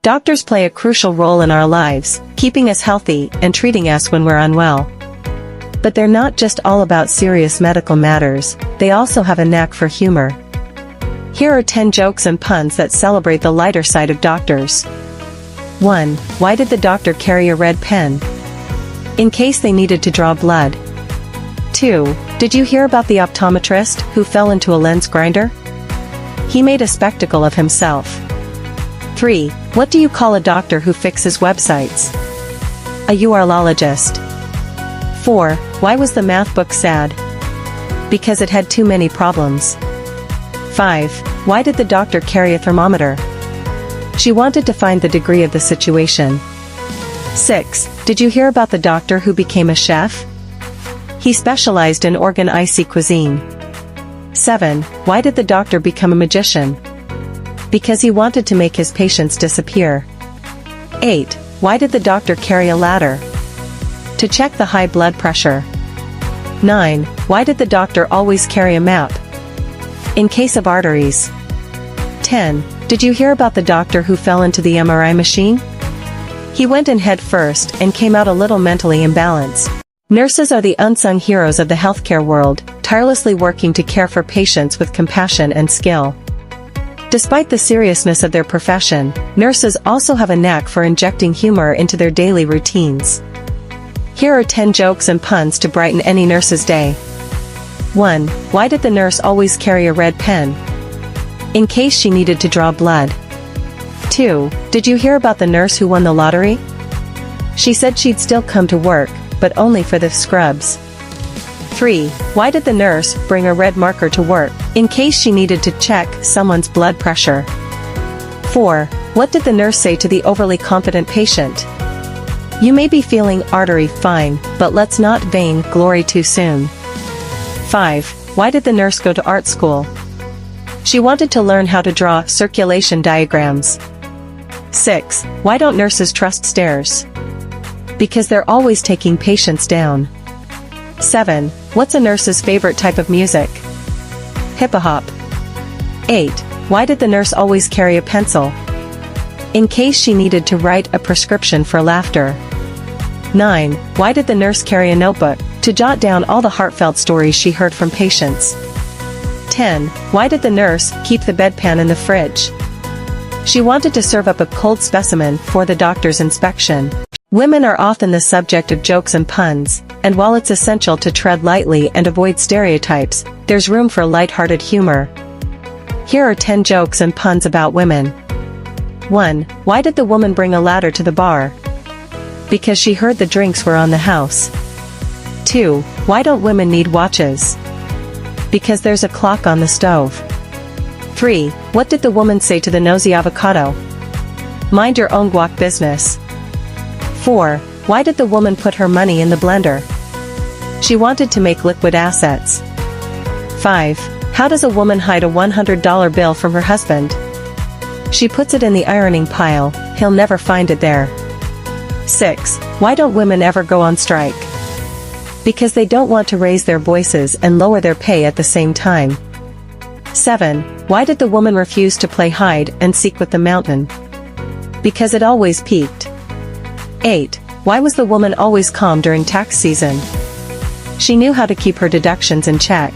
Doctors play a crucial role in our lives, keeping us healthy and treating us when we're unwell. But they're not just all about serious medical matters, they also have a knack for humor. Here are 10 jokes and puns that celebrate the lighter side of doctors. 1. Why did the doctor carry a red pen? In case they needed to draw blood. 2. Did you hear about the optometrist who fell into a lens grinder? He made a spectacle of himself. 3. What do you call a doctor who fixes websites? A urologist. 4. Why was the math book sad? Because it had too many problems. 5. Why did the doctor carry a thermometer? She wanted to find the degree of the situation. 6. Did you hear about the doctor who became a chef? He specialized in organ-icy cuisine. 7. Why did the doctor become a magician? Because he wanted to make his patients disappear. 8. Why did the doctor carry a ladder? To check the high blood pressure. 9. Why did the doctor always carry a map? In case of arteries. 10. Did you hear about the doctor who fell into the MRI machine? He went in head first and came out a little mentally imbalanced. Nurses are the unsung heroes of the healthcare world, tirelessly working to care for patients with compassion and skill. Despite the seriousness of their profession, nurses also have a knack for injecting humor into their daily routines. Here are 10 jokes and puns to brighten any nurse's day. 1. Why did the nurse always carry a red pen? In case she needed to draw blood. 2. Did you hear about the nurse who won the lottery? She said she'd still come to work, but only for the scrubs. 3. Why did the nurse bring a red marker to work? In case she needed to check someone's blood pressure. 4. What did the nurse say to the overly confident patient? You may be feeling artery fine, but let's not vain glory too soon. 5. Why did the nurse go to art school? She wanted to learn how to draw circulation diagrams. 6. Why don't nurses trust stairs? Because they're always taking patients down. 7. What's a nurse's favorite type of music? Hip-hop. 8. Why did the nurse always carry a pencil? In case she needed to write a prescription for laughter. 9. Why did the nurse carry a notebook? To jot down all the heartfelt stories she heard from patients. 10. Why did the nurse keep the bedpan in the fridge? She wanted to serve up a cold specimen for the doctor's inspection. Women are often the subject of jokes and puns, and while it's essential to tread lightly and avoid stereotypes, there's room for light-hearted humor. Here are 10 jokes and puns about women. 1. Why did the woman bring a ladder to the bar? Because she heard the drinks were on the house. 2. Why don't women need watches? Because there's a clock on the stove. 3. What did the woman say to the nosy avocado? Mind your own guac business. 4. Why did the woman put her money in the blender? She wanted to make liquid assets. 5. How does a woman hide a $100 bill from her husband? She puts it in the ironing pile, he'll never find it there. 6. Why don't women ever go on strike? Because they don't want to raise their voices and lower their pay at the same time. 7. Why did the woman refuse to play hide and seek with the mountain? Because it always peaked. 8. Why was the woman always calm during tax season? She knew how to keep her deductions in check.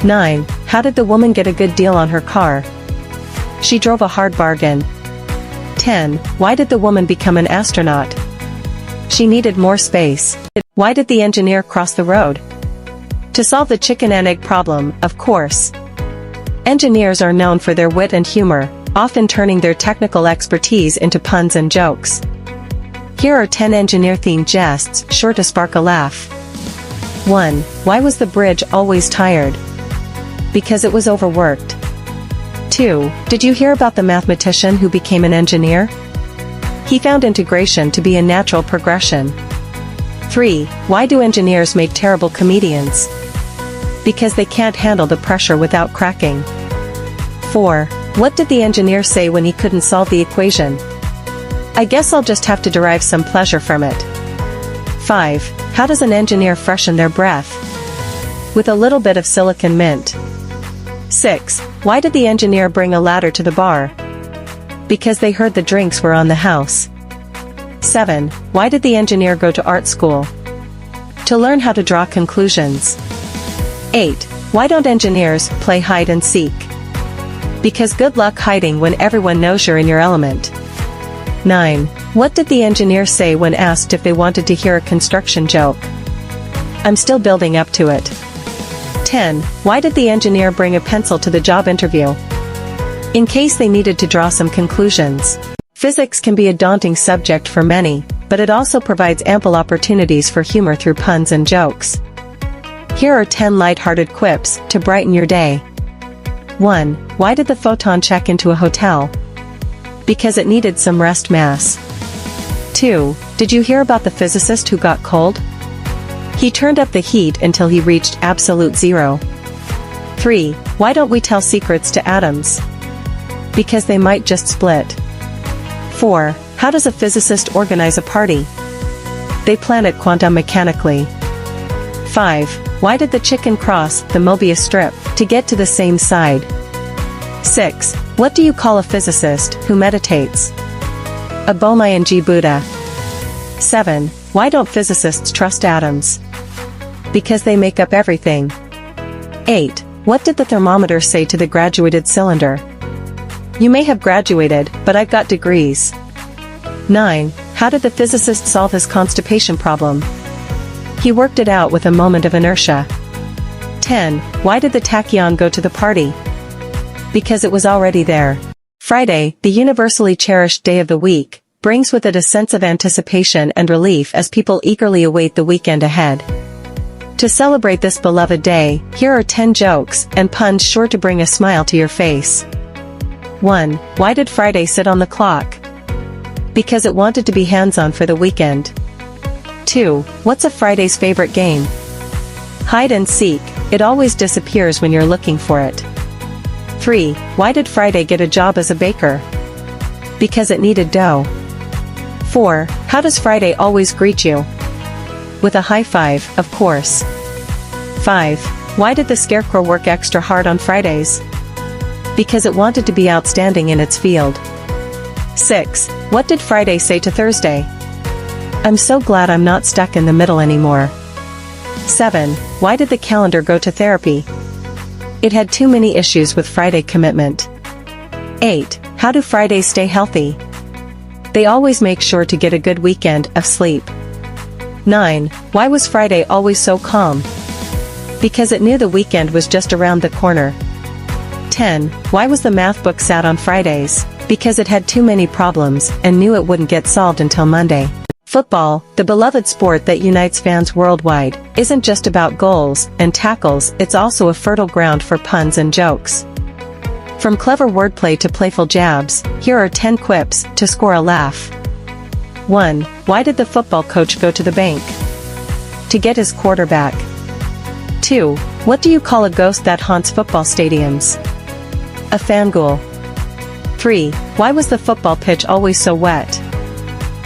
9. How did the woman get a good deal on her car? She drove a hard bargain. 10. Why did the woman become an astronaut? She needed more space. Why did the engineer cross the road? To solve the chicken and egg problem, of course. Engineers are known for their wit and humor, often turning their technical expertise into puns and jokes. Here are 10 engineer-themed jests sure to spark a laugh. 1. Why was the bridge always tired? Because it was overworked. 2. Did you hear about the mathematician who became an engineer? He found integration to be a natural progression. 3. Why do engineers make terrible comedians? Because they can't handle the pressure without cracking. 4. What did the engineer say when he couldn't solve the equation? I guess I'll just have to derive some pleasure from it. 5. How does an engineer freshen their breath? With a little bit of silicon mint. 6. Why did the engineer bring a ladder to the bar? Because they heard the drinks were on the house. 7. Why did the engineer go to art school? To learn how to draw conclusions. 8. Why don't engineers play hide and seek? Because good luck hiding when everyone knows you're in your element. 9. What did the engineer say when asked if they wanted to hear a construction joke? I'm still building up to it. 10. Why did the engineer bring a pencil to the job interview? In case they needed to draw some conclusions. Physics can be a daunting subject for many, but it also provides ample opportunities for humor through puns and jokes. Here are 10 light-hearted quips to brighten your day. 1. Why did the photon check into a hotel? Because it needed some rest mass. 2. Did you hear about the physicist who got cold? He turned up the heat until he reached absolute zero. 3. Why don't we tell secrets to atoms? Because they might just split. 4. How does a physicist organize a party? They plan it quantum mechanically. 5. Why did the chicken cross the Mobius strip to get to the same side? 6. What do you call a physicist who meditates? A Bomayanji Buddha. 7. Why don't physicists trust atoms? Because they make up everything. 8. What did the thermometer say to the graduated cylinder? You may have graduated, but I've got degrees. 9. How did the physicist solve his constipation problem? He worked it out with a moment of inertia. 10. Why did the tachyon go to the party? Because it was already there. Friday, the universally cherished day of the week, brings with it a sense of anticipation and relief as people eagerly await the weekend ahead. To celebrate this beloved day, here are 10 jokes and puns sure to bring a smile to your face. 1. Why did Friday sit on the clock? Because it wanted to be hands-on for the weekend. 2. What's a Friday's favorite game? Hide and seek, it always disappears when you're looking for it. 3. Why did Friday get a job as a baker? Because it needed dough. 4. How does Friday always greet you? With a high five, of course. 5. Why did the scarecrow work extra hard on Fridays? Because it wanted to be outstanding in its field. 6. What did Friday say to Thursday? I'm so glad I'm not stuck in the middle anymore. 7. Why did the calendar go to therapy? It had too many issues with Friday commitment. 8. How do Fridays stay healthy? They always make sure to get a good weekend of sleep. 9. Why was Friday always so calm? Because it knew the weekend was just around the corner. 10. Why was the math book sad on Fridays? Because it had too many problems and knew it wouldn't get solved until Monday. Football, the beloved sport that unites fans worldwide, isn't just about goals and tackles, it's also a fertile ground for puns and jokes. From clever wordplay to playful jabs, here are 10 quips to score a laugh. 1. Why did the football coach go to the bank? To get his quarterback. 2. What do you call a ghost that haunts football stadiums? A fangirl. 3. Why was the football pitch always so wet?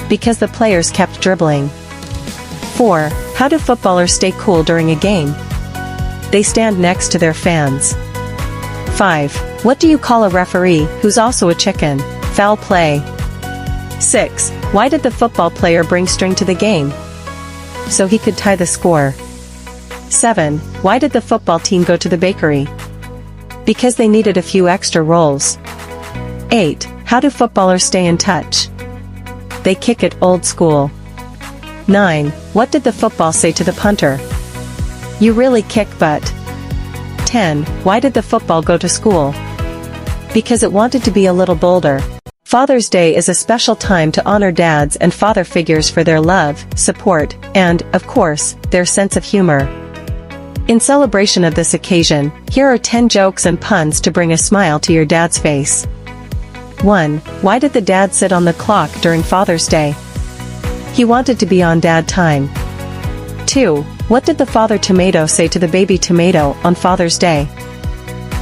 Because the players kept dribbling. 4. How do footballers stay cool during a game? They stand next to their fans. 5. What do you call a referee who's also a chicken? Foul play. 6. Why did the football player bring string to the game? So he could tie the score. 7. Why did the football team go to the bakery? Because they needed a few extra rolls. 8. How do footballers stay in touch? They kick it old school. 9. What did the football say to the punter? You really kick butt. 10. Why did the football go to school? Because it wanted to be a little bolder. Father's Day is a special time to honor dads and father figures for their love, support, and, of course, their sense of humor. In celebration of this occasion, here are 10 jokes and puns to bring a smile to your dad's face. 1. Why did the dad sit on the clock during Father's Day? He wanted to be on dad time. 2. What did the father tomato say to the baby tomato on Father's Day?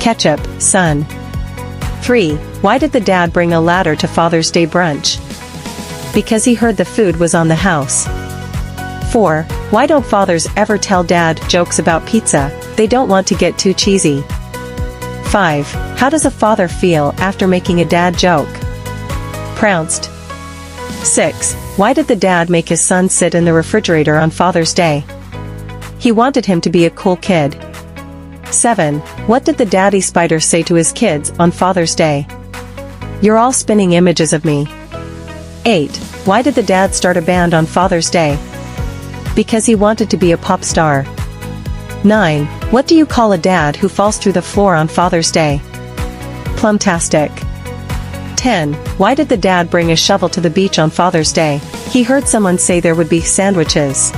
Ketchup, son. 3. Why did the dad bring a ladder to Father's Day brunch? Because he heard the food was on the house. 4. Why don't fathers ever tell dad jokes about pizza? They don't want to get too cheesy. 5. How does a father feel after making a dad joke? Pronounced. 6. Why did the dad make his son sit in the refrigerator on Father's Day? He wanted him to be a cool kid. 7. What did the daddy spider say to his kids on Father's Day? You're all spinning images of me. 8. Why did the dad start a band on Father's Day? Because he wanted to be a pop star. 9. What do you call a dad who falls through the floor on Father's Day? Plumtastic. 10. Why did the dad bring a shovel to the beach on Father's Day? He heard someone say there would be sandwiches.